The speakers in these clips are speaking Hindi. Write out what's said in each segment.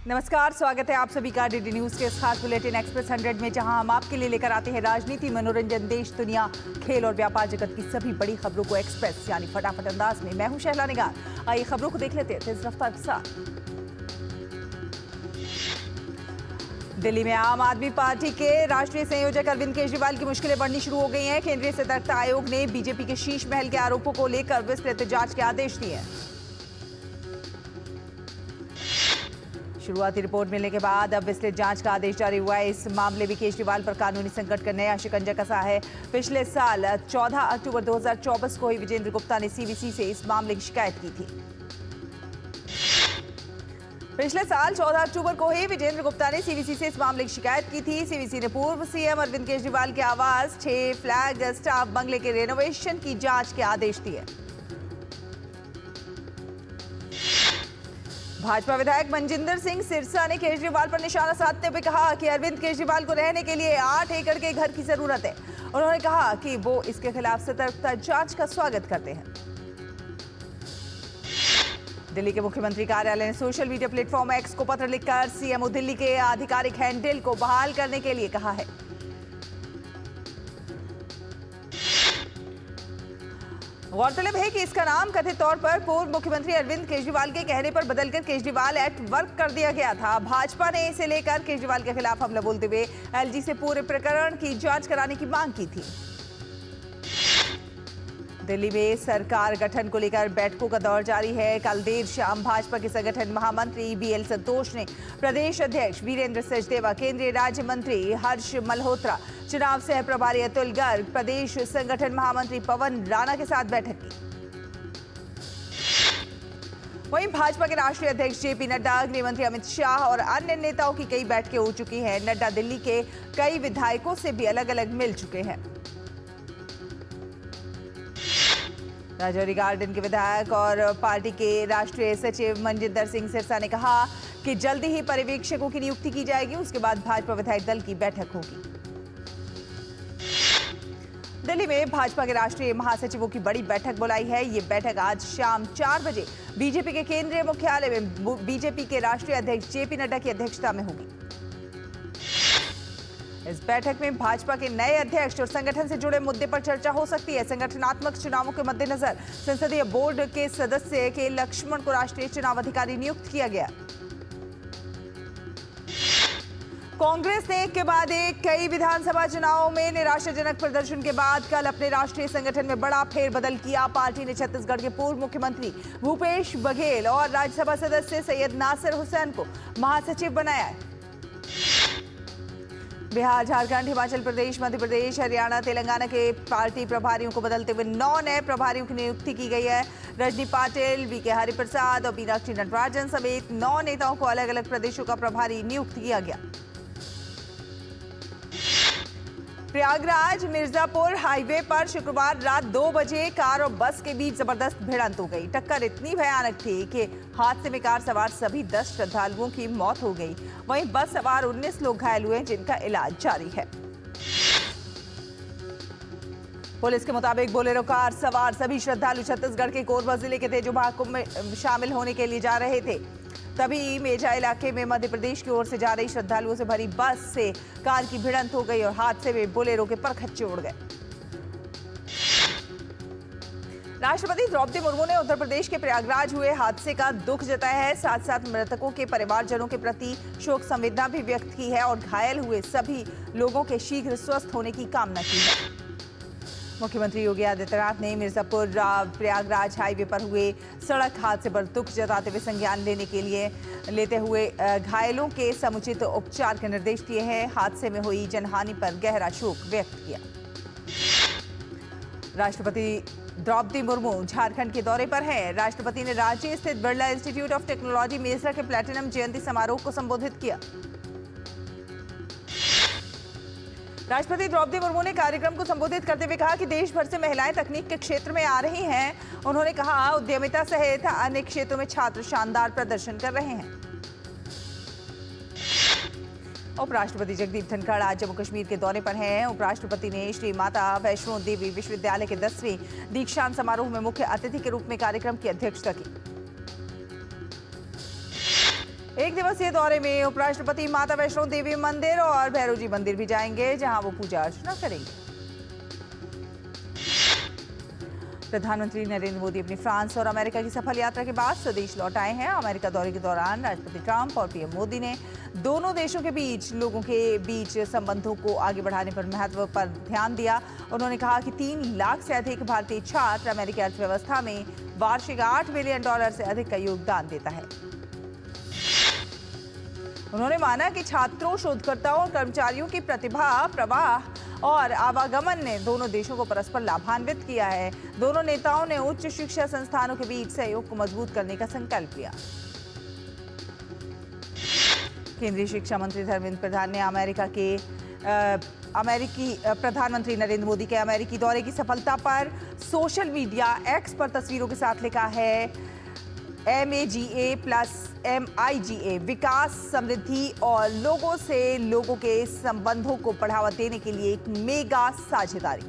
नमस्कार, स्वागत है आप सभी का डीडी न्यूज के इस खास बुलेटिन एक्सप्रेस 100 में, जहां हम आपके लिए लेकर आते हैं राजनीति, मनोरंजन, देश, दुनिया, खेल और व्यापार जगत की सभी बड़ी खबरों को एक्सप्रेस यानी फटाफट अंदाज में। मैं हूं शहला निगार। आइए खबरों को देख लेते हैं तेज रफ्तार के साथ। दिल्ली में आम आदमी पार्टी के राष्ट्रीय संयोजक अरविंद केजरीवाल की मुश्किलें बढ़नी शुरू हो गई हैं। केंद्रीय सतर्कता आयोग ने बीजेपी के शीश महल के आरोपों को लेकर विस्तृत जांच के आदेश दिए हैं। शुरुआती रिपोर्ट मिलने के बाद अब विस्तृत जांच का आदेश जारी हुआ है। इस मामले में केजरीवाल पर कानूनी संकट का नया शिकंजा कसा है। पिछले साल 14 अक्टूबर 2024 को ही विजेंद्र गुप्ता ने सीवीसी से इस मामले की शिकायत की थी। पिछले साल 14 अक्टूबर को ही विजेंद्र गुप्ता ने सीवीसी से इस मामले की शिकायत की थी। सीवीसी ने पूर्व सीएम अरविंद केजरीवाल के आवास 6 फ्लैग स्टाफ बंगले के रेनोवेशन की जांच के आदेश दिए। भाजपा विधायक मनजिंदर सिंह सिरसा ने केजरीवाल पर निशाना साधते हुए कहा कि अरविंद केजरीवाल को रहने के लिए 8 एकड़ के घर की जरूरत है। उन्होंने कहा कि वो इसके खिलाफ सतर्कता जांच का स्वागत करते हैं। दिल्ली के मुख्यमंत्री कार्यालय ने सोशल मीडिया प्लेटफॉर्म एक्स को पत्र लिखकर सीएमओ दिल्ली के आधिकारिक हैंडल को बहाल करने के लिए कहा है। गौरतलब है कि इसका नाम कथित तौर पर पूर्व मुख्यमंत्री अरविंद केजरीवाल के कहने पर बदलकर केजरीवाल एक्ट वर्क कर दिया गया था। भाजपा ने इसे लेकर केजरीवाल के खिलाफ हमला बोलते हुए एलजी से पूरे प्रकरण की जांच कराने की मांग की थी। दिल्ली में सरकार गठन को लेकर बैठकों का दौर जारी है। कल देर शाम भाजपा के संगठन महामंत्री बीएल संतोष ने प्रदेश अध्यक्ष वीरेंद्र सचदेवा, केंद्रीय राज्य मंत्री हर्ष मल्होत्रा, चुनाव सह प्रभारी अतुल गर्ग, प्रदेश संगठन महामंत्री पवन राणा के साथ बैठक की। वहीं भाजपा के राष्ट्रीय अध्यक्ष जेपी नड्डा, गृह मंत्री अमित शाह और अन्य नेताओं की कई बैठकें हो चुकी हैं। नड्डा दिल्ली के कई विधायकों से भी अलग अलग मिल चुके हैं। राजौरी गार्डन के विधायक और पार्टी के राष्ट्रीय सचिव मनजिंदर सिंह सिरसा ने कहा कि जल्दी ही पर्यवेक्षकों की नियुक्ति की जाएगी। उसके बाद भाजपा विधायक दल की बैठक होगी। दिल्ली में भाजपा के राष्ट्रीय महासचिवों की बड़ी बैठक बुलाई है। ये बैठक आज शाम 4 बजे बीजेपी के केंद्रीय मुख्यालय में बीजेपी के राष्ट्रीय अध्यक्ष जेपी नड्डा की अध्यक्षता में होगी। इस बैठक में भाजपा के नए अध्यक्ष और संगठन से जुड़े मुद्दे पर चर्चा हो सकती है। संगठनात्मक चुनावों के मद्देनजर संसदीय बोर्ड के सदस्य के लक्ष्मण को राष्ट्रीय चुनाव अधिकारी नियुक्त किया गया। कांग्रेस ने एक के बाद एक कई विधानसभा चुनावों में निराशाजनक प्रदर्शन के बाद कल अपने राष्ट्रीय संगठन में बड़ा फेरबदल किया। पार्टी ने छत्तीसगढ़ के पूर्व मुख्यमंत्री भूपेश बघेल और राज्यसभा सदस्य सैयद नासिर हुसैन को महासचिव बनाया है। बिहार, झारखंड, हिमाचल प्रदेश, मध्य प्रदेश, हरियाणा, तेलंगाना के पार्टी प्रभारियों को बदलते हुए 9 नए प्रभारियों की नियुक्ति की गई है। रजनी पाटिल, वीके हरिप्रसाद और मीनाक्षी नटराजन समेत 9 नेताओं को अलग अलग प्रदेशों का प्रभारी नियुक्त किया गया। प्रयागराज मिर्जापुर हाईवे पर शुक्रवार रात 2 बजे कार और बस के बीच जबरदस्त भिड़ंत हो गई। टक्कर इतनी भयानक थी कि हादसे में कार सवार सभी 10 श्रद्धालुओं की मौत हो गई। वहीं बस सवार 19 लोग घायल हुए, जिनका इलाज जारी है। पुलिस के मुताबिक बोलेरो कार सवार सभी श्रद्धालु छत्तीसगढ़ के कोरबा जिले के तेजो महाकुंभ में शामिल होने के लिए जा रहे थे। तभी मेजा इलाके में मध्य प्रदेश की ओर से जा रही श्रद्धालुओं से भरी बस से कार की भिड़ंत हो गई और हादसे में बोलेरो के परखच्चे उड़ गए। राष्ट्रपति द्रौपदी मुर्मू ने उत्तर प्रदेश के प्रयागराज हुए हादसे का दुख जताया है। साथ साथ मृतकों के परिवारजनों के प्रति शोक संवेदना भी व्यक्त की है और घायल हुए सभी लोगों के शीघ्र स्वस्थ होने की कामना की है। मुख्यमंत्री योगी आदित्यनाथ ने मिर्जापुर प्रयागराज हाईवे पर हुए सड़क हादसे पर दुख जताते हुए संज्ञान लेते हुए घायलों के समुचित उपचार के निर्देश दिए हैं। हादसे में हुई जनहानि पर गहरा शोक व्यक्त किया। राष्ट्रपति द्रौपदी मुर्मू झारखंड के दौरे पर हैं। राष्ट्रपति ने रांची स्थित Birla institute of technology Mesra के प्लैटिनम जयंती समारोह को संबोधित किया। राष्ट्रपति द्रौपदी मुर्मू ने कार्यक्रम को संबोधित करते हुए कहा कि देश भर से महिलाएं तकनीक के क्षेत्र में आ रही हैं। उन्होंने कहा उद्यमिता सहित अन्य क्षेत्रों में छात्र शानदार प्रदर्शन कर रहे हैं। उपराष्ट्रपति जगदीप धनखड़ आज जम्मू कश्मीर के दौरे पर हैं। उपराष्ट्रपति ने श्री माता वैष्णो देवी विश्वविद्यालय के 10वें दीक्षांत समारोह में मुख्य अतिथि के रूप में कार्यक्रम की अध्यक्षता की। एक दिवसीय दौरे में उपराष्ट्रपति माता वैष्णो देवी मंदिर और भैरव जी मंदिर भी जाएंगे, जहां वो पूजा अर्चना करेंगे। प्रधानमंत्री नरेंद्र मोदी अपनी फ्रांस और अमेरिका की सफल यात्रा के बाद स्वदेश लौट आए हैं। अमेरिका दौरे के दौरान राष्ट्रपति ट्रंप और पीएम मोदी ने दोनों देशों के बीच लोगों के बीच संबंधों को आगे बढ़ाने पर महत्व पर ध्यान दिया। उन्होंने कहा कि 3 लाख से अधिक भारतीय छात्र अमेरिकी अर्थव्यवस्था में वार्षिक $8 बिलियन से अधिक का योगदान देता है। उन्होंने माना कि छात्रों, शोधकर्ताओं और कर्मचारियों की प्रतिभा, प्रवाह और आवागमन ने दोनों देशों को परस्पर लाभान्वित किया है। दोनों नेताओं ने उच्च शिक्षा संस्थानों के बीच सहयोग को मजबूत करने का संकल्प लिया। केंद्रीय शिक्षा मंत्री धर्मेंद्र प्रधान ने अमेरिकी प्रधानमंत्री नरेंद्र मोदी के अमेरिकी दौरे की सफलता पर सोशल मीडिया एक्स पर तस्वीरों के साथ लिखा है, MAGA+MIGA विकास, समृद्धि और लोगों से लोगों के संबंधों को बढ़ावा देने के लिए एक मेगा साझेदारी।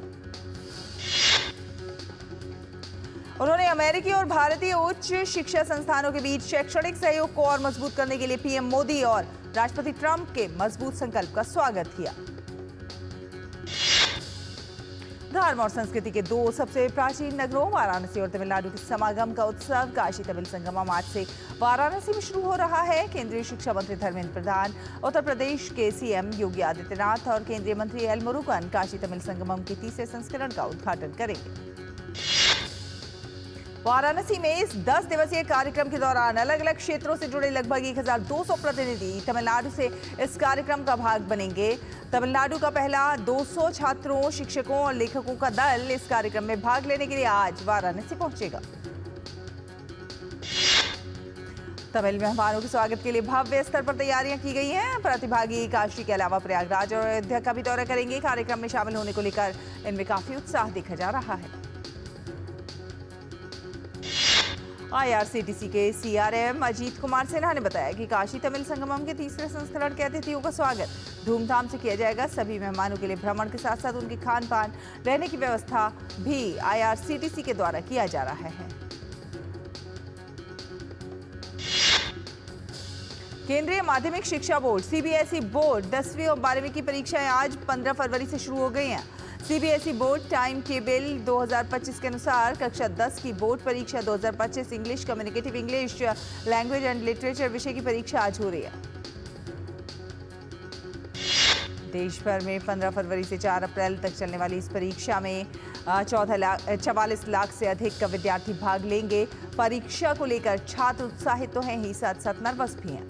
उन्होंने अमेरिकी और भारतीय उच्च शिक्षा संस्थानों के बीच शैक्षणिक सहयोग को और मजबूत करने के लिए पीएम मोदी और राष्ट्रपति ट्रंप के मजबूत संकल्प का स्वागत किया। धर्म और संस्कृति के 2 सबसे प्राचीन नगरों वाराणसी और तमिलनाडु के समागम का उत्सव काशी तमिल संगमम आज से वाराणसी में शुरू हो रहा है। केंद्रीय शिक्षा मंत्री धर्मेंद्र प्रधान, उत्तर प्रदेश के सीएम योगी आदित्यनाथ और केंद्रीय मंत्री एल मुरुगन काशी तमिल संगमम के 3रे संस्करण का उद्घाटन करेंगे। वाराणसी में इस 10 दिवसीय कार्यक्रम के दौरान अलग अलग क्षेत्रों से जुड़े लगभग 1200 प्रतिनिधि तमिलनाडु से इस कार्यक्रम का भाग बनेंगे। तमिलनाडु का पहला 200 छात्रों, शिक्षकों और लेखकों का दल इस कार्यक्रम में भाग लेने के लिए आज वाराणसी पहुंचेगा। तमिल मेहमानों के स्वागत के लिए भव्य स्तर पर तैयारियां की गई हैं। प्रतिभागी काशी के अलावा प्रयागराज और अयोध्या का भी दौरा करेंगे। कार्यक्रम में शामिल होने को लेकर इनमें काफी उत्साह देखा जा रहा है। IRCTC के CRM अजीत कुमार सिन्हा ने बताया कि काशी तमिल संगमम के 3रे संस्करण के अतिथियों का स्वागत धूमधाम से किया जाएगा। सभी मेहमानों के लिए भ्रमण के साथ साथ उनके खान पान, रहने की व्यवस्था भी IRCTC के द्वारा किया जा रहा है। केंद्रीय माध्यमिक शिक्षा बोर्ड CBSE बोर्ड 10वीं और 12वीं की परीक्षाएं आज 15 फरवरी से शुरू हो गई हैं। CBSE बोर्ड टाइम टेबल 2025 के अनुसार कक्षा 10 की बोर्ड परीक्षा 2025 English, communicative English, language and literature विषय की परीक्षा आज हो रही है। देश भर में 15 फरवरी से 4 अप्रैल तक चलने वाली इस परीक्षा में 44 लाख से अधिक विद्यार्थी भाग लेंगे। परीक्षा को लेकर छात्र उत्साहित तो हैं ही, साथ साथ नर्वस भी हैं।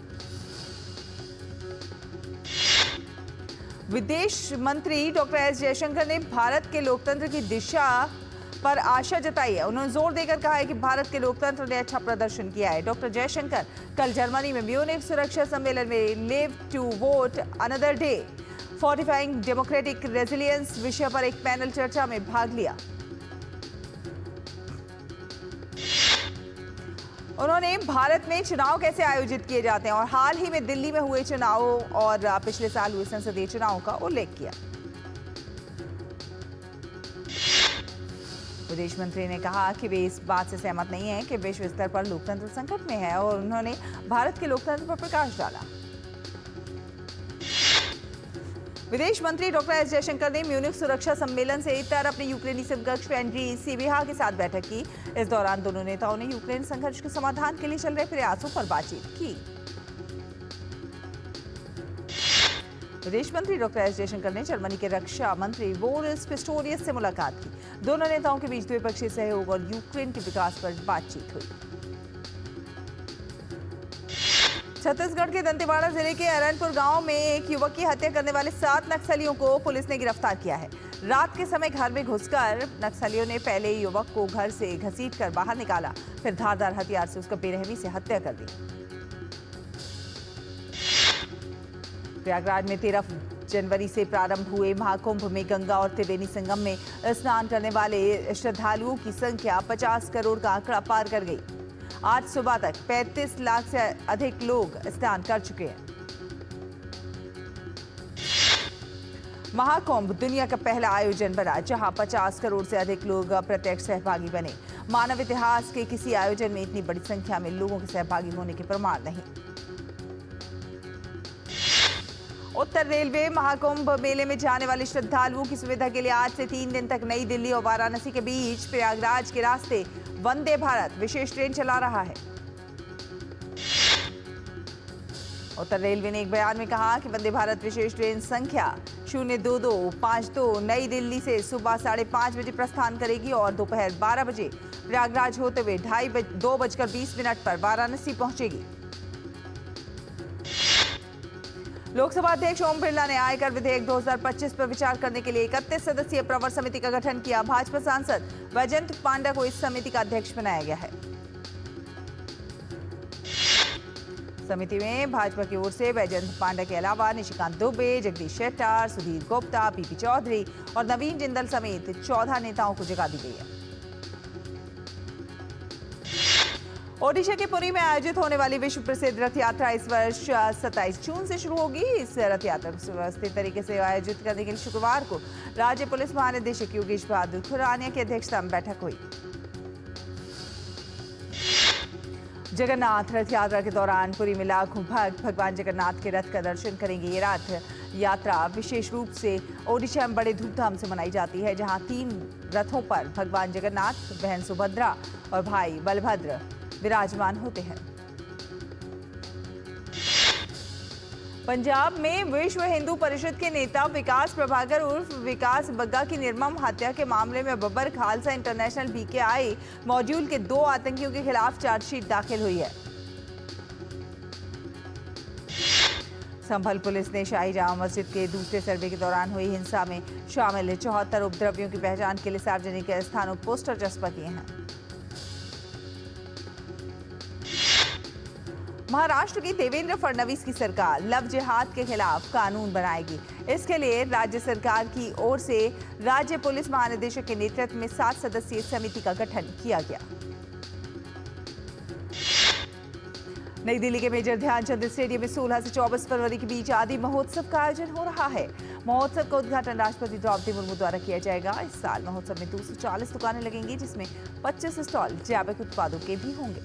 विदेश मंत्री डॉक्टर एस जयशंकर ने भारत के लोकतंत्र की दिशा पर आशा जताई है। उन्होंने जोर देकर कहा है कि भारत के लोकतंत्र ने अच्छा प्रदर्शन किया है। डॉक्टर जयशंकर कल जर्मनी में म्यूनिख सुरक्षा सम्मेलन में live to vote another day, fortifying democratic resilience विषय पर एक पैनल चर्चा में भाग लिया। उन्होंने भारत में चुनाव कैसे आयोजित किए जाते हैं और हाल ही में दिल्ली में हुए चुनावों और पिछले साल हुए संसदीय चुनावों का उल्लेख किया। विदेश मंत्री ने कहा कि वे इस बात से सहमत नहीं हैं कि विश्व स्तर पर लोकतंत्र संकट में है और उन्होंने भारत के लोकतंत्र पर प्रकाश डाला। विदेश मंत्री डॉक्टर एस जयशंकर ने म्यूनिख सुरक्षा सम्मेलन से इतर अपने यूक्रेनी समकक्ष एंड्री सिबिहा के साथ बैठक की। इस दौरान दोनों नेताओं ने यूक्रेन संघर्ष के समाधान के लिए चल रहे प्रयासों पर बातचीत की। विदेश मंत्री डॉक्टर एस जयशंकर ने जर्मनी के रक्षा मंत्री बोरिस पिस्टोरियस से मुलाकात की। दोनों नेताओं के बीच द्विपक्षीय सहयोग और यूक्रेन के विकास पर बातचीत हुई। छत्तीसगढ़ के दंतेवाड़ा जिले के अरनपुर गांव में एक युवक की हत्या करने वाले 7 नक्सलियों को पुलिस ने गिरफ्तार किया है। रात के समय घर में घुसकर नक्सलियों ने पहले युवक को घर से घसीटकर बाहर निकाला, फिर धारदार हथियार से उसका बेरहमी से हत्या कर दी। प्रयागराज में 13 जनवरी से प्रारंभ हुए महाकुंभ में गंगा और त्रिवेणी संगम में स्नान करने वाले श्रद्धालुओं की संख्या 50 करोड़ का आंकड़ा पार कर गई। आज सुबह तक 35 लाख से अधिक लोग स्नान कर चुके हैं। महाकुंभ दुनिया का पहला आयोजन बना जहां 50 करोड़ से अधिक लोग प्रत्यक्ष सहभागी बने। मानव इतिहास के किसी आयोजन में इतनी बड़ी संख्या में लोगों के सहभागी होने के प्रमाण नहीं। उत्तर रेलवे महाकुंभ मेले में जाने वाले श्रद्धालुओं की सुविधा के लिए आज से 3 दिन तक नई दिल्ली और वाराणसी के बीच प्रयागराज के रास्ते वंदे भारत विशेष ट्रेन चला रहा है। उत्तर रेलवे ने एक बयान में कहा कि वंदे भारत विशेष ट्रेन संख्या 02252 नई दिल्ली से सुबह 5:30 बजे प्रस्थान करेगी और दोपहर 12 बजे प्रयागराज होते हुए 2:20 पर वाराणसी पहुंचेगी। लोकसभा अध्यक्ष ओम बिरला ने आयकर विधेयक 2025 पर विचार करने के लिए 31 सदस्यीय प्रवर समिति का गठन किया। भाजपा सांसद वैजयंत पांडा को इस समिति का अध्यक्ष बनाया गया है। समिति में भाजपा की ओर से वैजयंत पांडा के अलावा निशिकांत दुबे, जगदीश शेट्टर, सुधीर गुप्ता, पीपी चौधरी और नवीन जिंदल समेत 14 नेताओं को जगह दी गई है। ओडिशा के पुरी में आयोजित होने वाली विश्व प्रसिद्ध रथ यात्रा इस वर्ष 27 जून से शुरू होगी। इस रथ यात्रा को सुव्यवस्थित तरीके से आयोजित करने के लिए शुक्रवार को राज्य पुलिस महानिदेशक योगेश बहादुर खुरानिया की अध्यक्षता में बैठक हुई। जगन्नाथ रथ यात्रा के दौरान पुरी में लाखों भक्त भगवान जगन्नाथ के रथ का दर्शन करेंगे। ये रथ यात्रा विशेष रूप से ओडिशा में बड़े धूमधाम से मनाई जाती है, जहां 3 रथों पर भगवान जगन्नाथ, बहन सुभद्रा और भाई बलभद्र विराजमान होते हैं। पंजाब में विश्व हिंदू परिषद के नेता विकास प्रभाकर उर्फ विकास बग्गा की निर्मम हत्या के मामले में Babbar Khalsa international PKI module के 2 आतंकियों के खिलाफ चार्जशीट दाखिल हुई है। संभल पुलिस ने शाही जामा मस्जिद के दूसरे सर्वे के दौरान हुई हिंसा में शामिल 74 उपद्रवियों की पहचान के लिए सार्वजनिक स्थानों पर पोस्टर चस्पा किए हैं। महाराष्ट्र की देवेंद्र फडणवीस की सरकार लव जिहाद के खिलाफ कानून बनाएगी। इसके लिए राज्य सरकार की ओर से राज्य पुलिस महानिदेशक के नेतृत्व में 7 सदस्यीय समिति का गठन किया गया। नई दिल्ली के मेजर ध्यानचंद स्टेडियम में 16 से 24 फरवरी के बीच आदि महोत्सव का आयोजन हो रहा है। महोत्सव का उद्घाटन राष्ट्रपति द्रौपदी मुर्मू द्वारा किया जाएगा। इस साल महोत्सव में 240 दुकानें लगेंगी, जिसमें 25 स्टॉल जैविक उत्पादों के भी होंगे।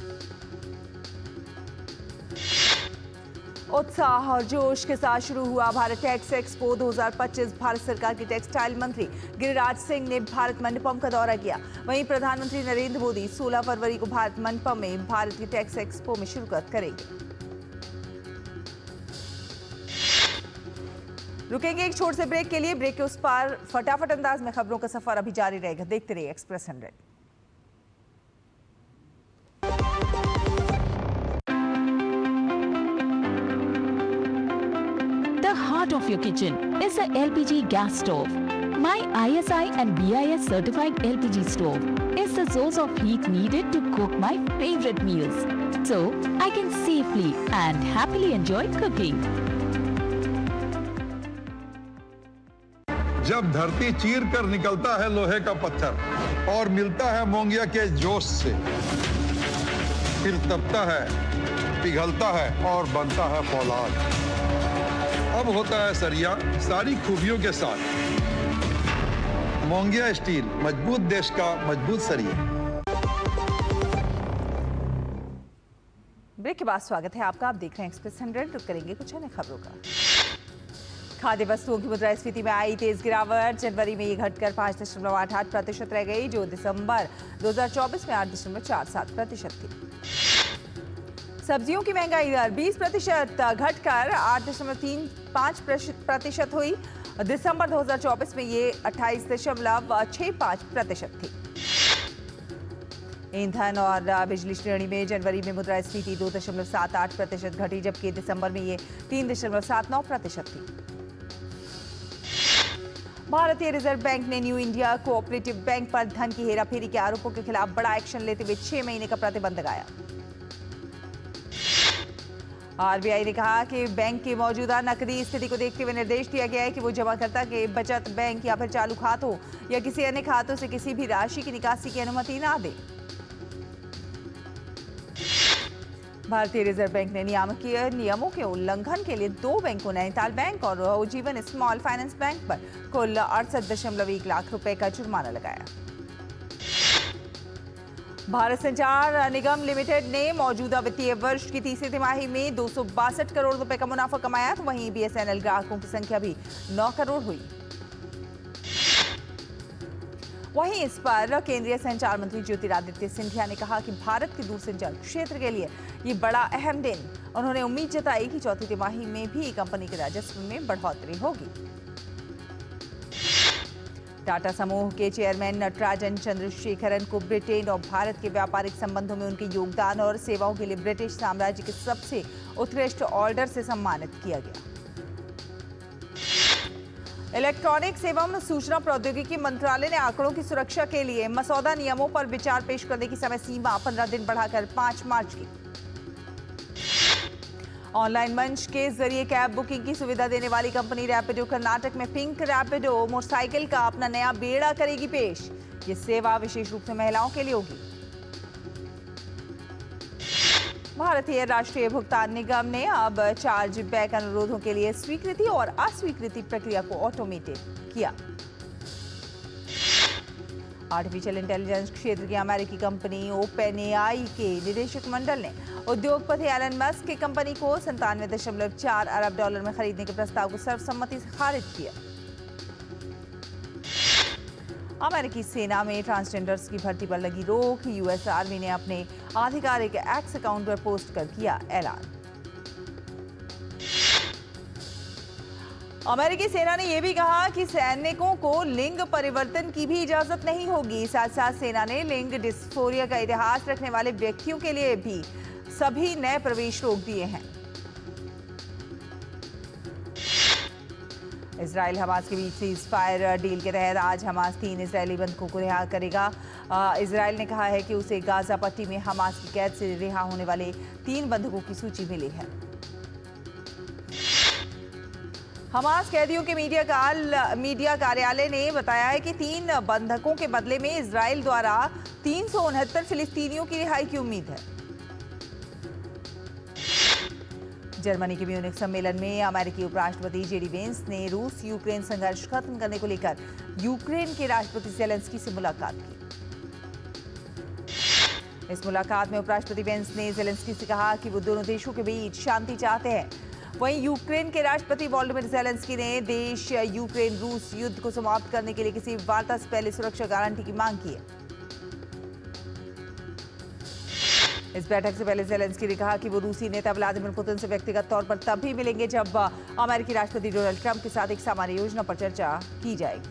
उत्साह और जोश के साथ शुरू हुआ भारत टेक्स एक्सपो 2025। भारत सरकार के टेक्सटाइल मंत्री गिरिराज सिंह ने भारत मंडपम का दौरा किया। वहीं प्रधानमंत्री नरेंद्र मोदी 16 फरवरी को भारत मंडपम में भारत की टेक्स एक्सपो में शिरकत करेंगे। रुकेंगे एक छोटे से ब्रेक के लिए। ब्रेक के उस पार फटाफट अंदाज में खबरों का सफर अभी जारी रहेगा। देखते रहिए express 100। Of your kitchen is a LPG gas stove. My ISI and BIS certified LPG stove is the source of heat needed to cook my favorite meals, so I can safely and happily enjoy cooking. जब धरती चीर कर निकलता है लोहे का पत्थर और मिलता है मोंगिया के जोश से, फिर तपता है, पिघलता है और बनता है फौलाद। अब होता है सरिया सारी खूबियों के साथ। मोंगिया स्टील, मजबूत देश का मजबूत सरिया। ब्रेक के बाद स्वागत है आपका। आप देख रहे हैं एक्सप्रेस 100। रुक करेंगे कुछ अन्य खबरों का। खाद्य वस्तुओं की मुद्रास्फीति में आई तेज गिरावट। जनवरी में ये घटकर 5.88% रह गई, जो दिसंबर 2024 में 8.47% थी। सब्जियों की महंगाई दर 20% घटकर 8.35% हुई। दिसंबर 2024 में ये 28.65% थी। ईंधन और बिजली श्रेणी में जनवरी में मुद्रास्फीति 2.78% घटी, जबकि दिसंबर में ये 3.79% थी। भारतीय रिजर्व बैंक ने न्यू इंडिया कोऑपरेटिव बैंक पर धन की हेराफेरी के आरोपों के खिलाफ बड़ा एक्शन लेते हुए 6 महीने का प्रतिबंध लगाया। आरबीआई ने कहा कि बैंक की मौजूदा नकदी स्थिति को देखते हुए निर्देश दिया गया है कि वो जमाकर्ता के बचत बैंक या फिर चालू खातों या किसी अन्य खातों से किसी भी राशि की निकासी की अनुमति ना दे। भारतीय रिजर्व बैंक ने नियामकीय नियमों के उल्लंघन के लिए 2 बैंकों नैनीताल बैंक और उज्जीवन स्मॉल फाइनेंस बैंक पर कुल 68.1 लाख रुपए का जुर्माना लगाया। भारत संचार निगम लिमिटेड ने मौजूदा वित्तीय वर्ष की तीसरी तिमाही में 262 करोड़ रुपए का मुनाफा कमाया, तो वहीं बीएसएनएल ग्राहकों की संख्या भी 9 करोड़ हुई। वहीं इस पर केंद्रीय संचार मंत्री ज्योतिरादित्य सिंधिया ने कहा कि भारत के दूरसंचार क्षेत्र के लिए ये बड़ा अहम दिन। उन्होंने उम्मीद जताई कि चौथी तिमाही में भी कंपनी के राजस्व में बढ़ोतरी होगी। टाटा समूह के चेयरमैन नटराजन चंद्रशेखरन को ब्रिटेन और भारत के व्यापारिक संबंधों में उनके योगदान और सेवाओं के लिए ब्रिटिश साम्राज्य के सबसे उत्कृष्ट ऑर्डर से सम्मानित किया गया। इलेक्ट्रॉनिक्स एवं सूचना प्रौद्योगिकी मंत्रालय ने आंकड़ों की सुरक्षा के लिए मसौदा नियमों पर विचार पेश करने की समय सीमा 15 दिन बढ़ाकर 5 मार्च की। ऑनलाइन मंच के जरिए कैब बुकिंग की सुविधा देने वाली कंपनी रैपिडो कर्नाटक में पिंक रैपिडो मोटरसाइकिल का अपना नया बेड़ा करेगी पेश। ये सेवा विशेष रूप से महिलाओं के लिए होगी। भारतीय राष्ट्रीय भुगतान निगम ने अब चार्ज बैक अनुरोधों के लिए स्वीकृति और अस्वीकृति प्रक्रिया को ऑटोमेटेड किया। आर्टिफिशियल इंटेलिजेंस क्षेत्र की अमेरिकी कंपनी ओपेनएआई के निदेशक मंडल ने उद्योगपति एलन मस्क की कंपनी को $97.4 अरब में खरीदने के प्रस्ताव को सर्वसम्मति से खारिज किया। अमेरिकी सेना में ट्रांसजेंडर्स की भर्ती पर लगी रोक। यूएस आर्मी ने अपने आधिकारिक एक्स अकाउंट पर पोस्ट कर किया ऐलान। अमेरिकी सेना ने यह भी कहा कि सैनिकों को लिंग परिवर्तन की भी इजाजत नहीं होगी। साथ साथ सेना ने लिंग डिस्फोरिया का इतिहास रखने वाले व्यक्तियों के लिए भी सभी नए प्रवेश रोक दिए हैं। इजराइल हमास के बीच सीज फायर डील के तहत आज हमास 3 इजरायली बंधकों को रिहा करेगा। इजराइल ने कहा है कि उसे गाजा पट्टी में हमास की कैद से रिहा होने वाले 3 बंधकों की सूची मिली है। हमास कैदियों के मीडिया कार्यालय ने बताया है कि 3 बंधकों के बदले में इजराइल द्वारा 369 फिलिस्तीनियों की रिहाई की उम्मीद है। जर्मनी के म्यूनिख सम्मेलन में अमेरिकी उपराष्ट्रपति जेडी वेंस ने रूस यूक्रेन संघर्ष खत्म करने को लेकर यूक्रेन के राष्ट्रपति ज़ेलेंस्की से मुलाकात की। इस मुलाकात में उपराष्ट्रपति वेंस ने ज़ेलेंस्की से कहा कि वो दोनों देशों के बीच शांति चाहते हैं। वहीं यूक्रेन के राष्ट्रपति वोलोदिमीर ज़ेलेंस्की ने देश यूक्रेन रूस युद्ध को समाप्त करने के लिए किसी वार्ता से पहले सुरक्षा गारंटी की मांग की है। इस बैठक से पहले ज़ेलेंस्की ने कहा कि वो रूसी नेता व्लादिमीर पुतिन से व्यक्तिगत तौर पर तब भी मिलेंगे जब अमेरिकी राष्ट्रपति डोनाल्ड ट्रंप के साथ एक सामान्य योजना पर चर्चा की जाएगी।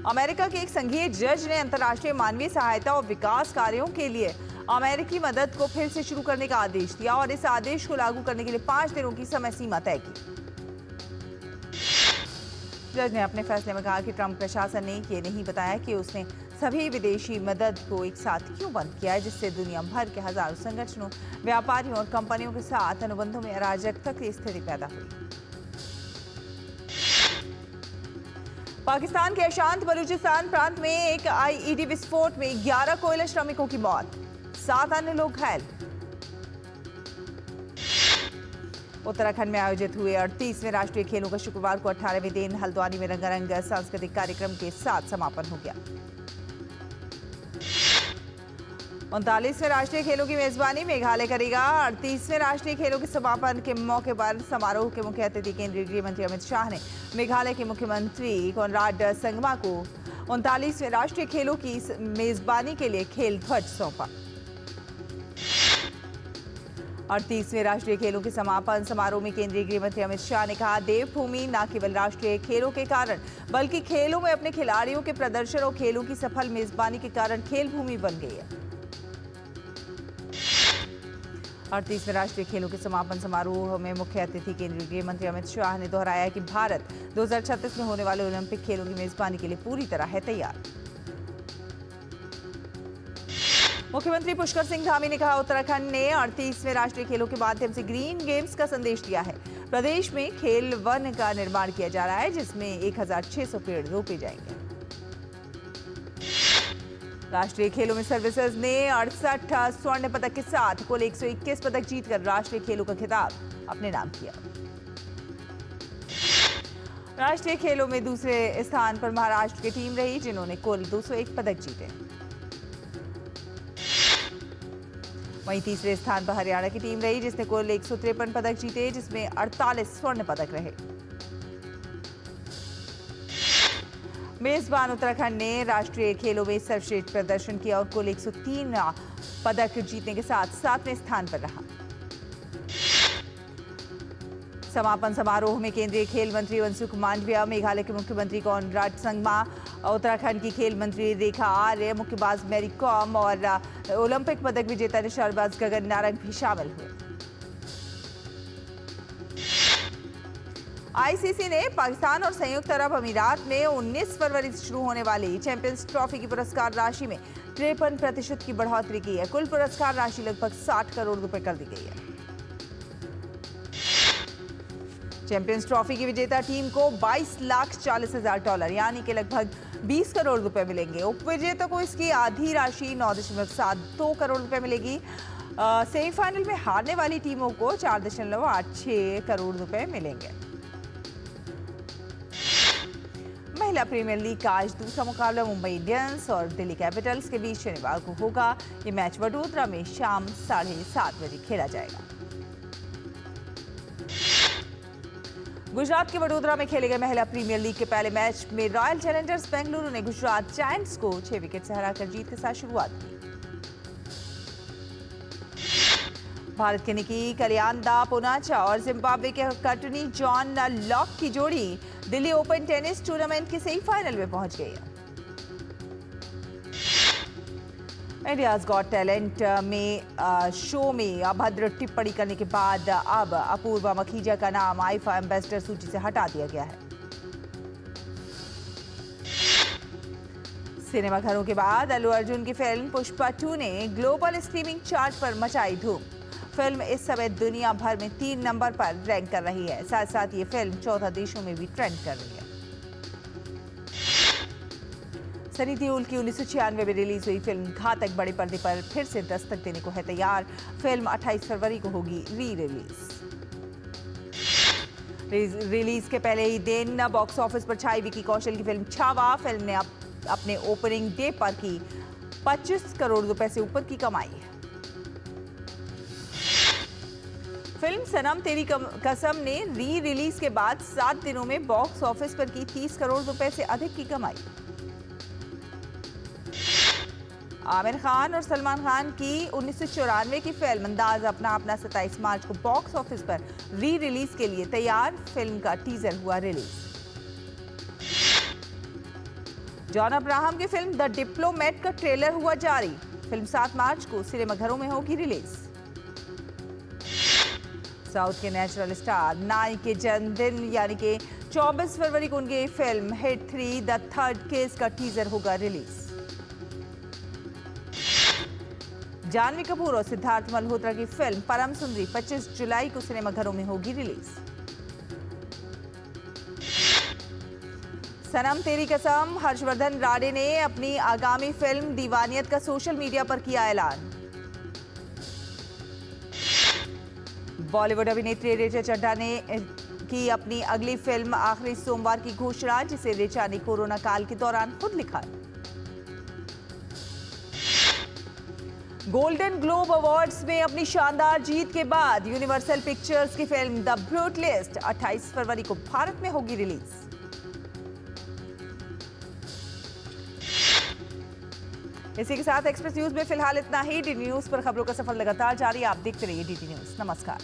अमेरिका के एक संघीय जज ने अंतर्राष्ट्रीय मानवीय सहायता और विकास कार्यों के लिए अमेरिकी मदद को फिर से शुरू करने का आदेश दिया और इस आदेश को लागू करने के लिए 5 दिनों की समय सीमा तय की। जज ने अपने फैसले में कहा कि ट्रंप प्रशासन ने ये नहीं बताया कि उसने सभी विदेशी मदद को एक साथ क्यों बंद किया है, जिससे दुनिया भर के हजारों संगठनों, व्यापारियों और कंपनियों के साथ अनुबंधों में अराजकता की स्थिति पैदा हुई। पाकिस्तान के अशांत बलूचिस्तान प्रांत में एक आईईडी विस्फोट में 11 कोयला श्रमिकों की मौत, 7 अन्य लोग घायल। उत्तराखंड में आयोजित हुए 38वें राष्ट्रीय खेलों का शुक्रवार को 18वें दिन हल्द्वानी में रंगारंग सांस्कृतिक कार्यक्रम के साथ समापन हो गया। 39वें राष्ट्रीय खेलों की मेजबानी मेघालय करेगा। 38वें राष्ट्रीय खेलों के समापन के मौके पर समारोह के मुख्य अतिथि केंद्रीय गृह मंत्री अमित शाह ने मेघालय के मुख्यमंत्री कोनराड संगमा को 39वें राष्ट्रीय खेलों की मेजबानी के लिए खेल ध्वज सौंपा। 38वें राष्ट्रीय खेलों के समापन समारोह में केंद्रीय गृह मंत्री अमित शाह ने कहा, देवभूमि न केवल राष्ट्रीय खेलों के कारण बल्कि खेलों में अपने खिलाड़ियों के प्रदर्शन और खेलों की सफल मेजबानी के कारण खेल भूमि बन गई है। 38वें राष्ट्रीय खेलों के समापन समारोह में मुख्य अतिथि केंद्रीय गृह मंत्री अमित शाह ने दोहराया कि भारत 2036 में होने वाले ओलंपिक खेलों की मेजबानी के लिए पूरी तरह है तैयार। मुख्यमंत्री पुष्कर सिंह धामी ने कहा, उत्तराखंड ने 38वें राष्ट्रीय खेलों के माध्यम से ग्रीन गेम्स का संदेश दिया है। प्रदेश में खेल वन का निर्माण किया जा रहा है, जिसमें 1600 पेड़ रोपे जाएंगे। राष्ट्रीय खेलों में सर्विसेज ने 68 स्वर्ण पदक के साथ कुल 121 पदक जीतकर राष्ट्रीय खेलों का खिताब अपने नाम किया। राष्ट्रीय खेलों में दूसरे स्थान पर महाराष्ट्र की टीम रही, जिन्होंने कुल 201 पदक जीते। वहीं तीसरे स्थान पर हरियाणा की टीम रही, जिसने कुल 153 पदक जीते, जिसमें 48 स्वर्ण पदक रहे। मेजबान उत्तराखंड ने राष्ट्रीय खेलों में सर्वश्रेष्ठ प्रदर्शन किया और कुल 103 पदक जीतने के साथ 7वें स्थान पर रहा। समापन समारोह में केंद्रीय खेल मंत्री मनसुख मांडविया, मेघालय के मुख्यमंत्री कोनराड संगमा, उत्तराखंड की खेल मंत्री रेखा आर्य, मुक्केबाज मैरी कॉम और ओलंपिक पदक विजेता निशानेबाज गगन नारंग भी शामिल हुए। आईसीसी ने पाकिस्तान और संयुक्त अरब अमीरात में 19 फरवरी से शुरू होने वाली चैंपियंस ट्रॉफी की पुरस्कार राशि में 53% की बढ़ोतरी की है। कुल पुरस्कार राशि लगभग 60 करोड़ रुपए कर दी गई है। चैंपियंस ट्रॉफी की विजेता टीम को 22,40,000 यानी कि लगभग 20 करोड़ रुपए मिलेंगे। उपविजेता को इसकी आधी राशि 9.72 करोड़ रुपए मिलेगी। सेमीफाइनल में हारने वाली टीमों को 4.86 करोड़ रुपए मिलेंगे। महिला प्रीमियर लीग का आज दूसरा मुकाबला मुंबई इंडियंस और दिल्ली कैपिटल्स के बीच शनिवार को होगा। ये मैच वडोदरा में शाम 7:30 बजे खेला जाएगा। गुजरात के वडोदरा में खेले गए महिला प्रीमियर लीग के पहले मैच में रॉयल चैलेंजर्स बेंगलुरु ने गुजरात जायंट्स को 6 विकेट से हराकर जीत के साथ शुरुआत की। भारत के निकी कलियानदा पोनाचा और जिम्बाब्वे के कटनी जॉन लॉक की जोड़ी दिल्ली ओपन टेनिस टूर्नामेंट के सेमीफाइनल में पहुंच गई है। इंडियाज गॉट टैलेंट में शो में अभद्र टिप्पणी करने के बाद अब अपूर्वा मखीजा का नाम आईफा एम्बेसडर सूची से हटा दिया गया है। सिनेमाघरों के बाद अल्लू अर्जुन की फिल्म पुष्पा 2 ने ग्लोबल स्ट्रीमिंग चार्ट पर मचाई धूम। फिल्म इस समय दुनिया भर में 3 नंबर पर रैंक कर रही है। साथ साथ ये फिल्म 14 देशों में भी ट्रेंड कर रही है। सनी देओल की 1996 में रिलीज हुई फिल्म घातक बड़े पर्दे पर फिर से दस्तक देने को है तैयार। फिल्म 28 फरवरी को होगी रिलीज के पहले ही दिन बॉक्स ऑफिस पर छाई विकी कौशल की फिल्म छावा। फिल्म ने अपने ओपनिंग डे पर की 25 करोड़ रुपए से ऊपर की कमाई। फिल्म सनम तेरी कसम ने रिलीज के बाद 7 दिनों में बॉक्स ऑफिस पर की 30 करोड़ रुपए से अधिक की कमाई। आमिर खान और सलमान खान की 1994 की फिल्म अंदाज अपना 27 मार्च को बॉक्स ऑफिस पर रिलीज के लिए तैयार। फिल्म का टीजर हुआ रिलीज। जॉन अब्राहम की फिल्म द डिप्लोमेट का ट्रेलर हुआ जारी। फिल्म 7 मार्च को सिनेमाघरों में होगी रिलीज। साउथ के नेचुरल स्टार नाई के जन्मदिन यानी कि 24 फरवरी को उनकी film hit 3 the third case का टीजर होगा रिलीज। जानवी कपूर और सिद्धार्थ मल्होत्रा की फिल्म परम सुंदरी 25 जुलाई को सिनेमाघरों में होगी रिलीज। सनम तेरी कसम हर्षवर्धन राणे ने अपनी आगामी फिल्म दीवानियत का सोशल मीडिया पर किया ऐलान। बॉलीवुड अभिनेत्री ऋचा चड्ढा ने की अपनी अगली फिल्म आखिरी सोमवार की घोषणा, जिसे ऋचा ने कोरोना काल के दौरान खुद लिखा। गोल्डन ग्लोब अवार्ड्स में अपनी शानदार जीत के बाद यूनिवर्सल पिक्चर्स की फिल्म द ब्रूटलिस्ट 28 फरवरी को भारत में होगी रिलीज। इसी के साथ एक्सप्रेस न्यूज में फिलहाल इतना ही। डीडी न्यूज पर खबरों का सफर लगातार जारी। आप देखते रहिए डीडी न्यूज। नमस्कार।